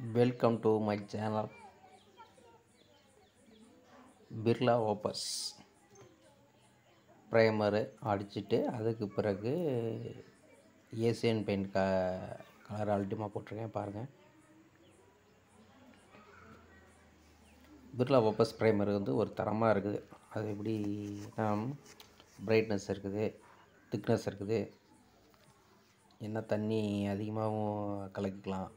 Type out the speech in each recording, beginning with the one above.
Welcome to my channel Birla opus primer அடிச்சுட்டு அதுக்கு பிறகு ஏசியன் பெயிண்ட் கலர் அல்டிமா போட்டிருக்கேன் பாருங்கள். பிர்லா ஓப்பஸ் ப்ரைமர் வந்து ஒரு தரமாக இருக்குது. அது எப்படின்னா பிரைட்னஸ் இருக்குது, திக்னஸ் இருக்குது, என்ன தண்ணி அதிகமாகவும் கலக்கிக்கலாம்.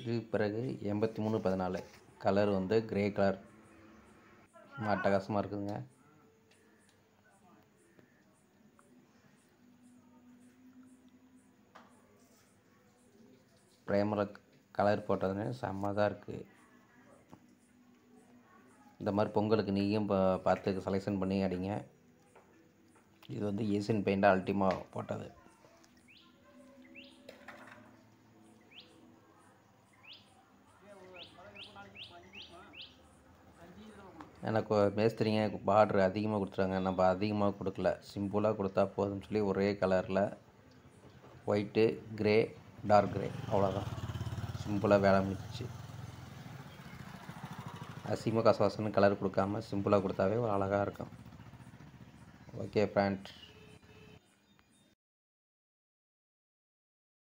இது பிறகு 8314 கலர் வந்து கிரே கலர் அட்டகாசமாக இருக்குதுங்க. ப்ரைமரில் கலர் போட்டதுன்னு செம்ம தான் இருக்குது. இந்த மாதிரி பொங்கலுக்கு நீயும் பார்த்து செலெக்ஷன் பண்ணி அடிங்க. இது வந்து ஏசியன் பெயிண்ட் அல்டிமா போட்டது. எனக்கு மேஸ்திரிங்க பார்ட்ரு அதிகமாக கொடுத்துறாங்க. நம்ம அதிகமாக கொடுக்கல, சிம்பிளாக கொடுத்தா போதும்னு சொல்லி ஒரே கலரில் ஒயிட்டு, கிரே, டார்க் கிரே, அவ்வளோதான். சிம்பிளாக வேலை முடிஞ்சிச்சு. அசிங்கமாக கசவாசன்னு கலர் கொடுக்காம சிம்பிளாக கொடுத்தாவே ஒரு அழகாக இருக்கும். Okay friend.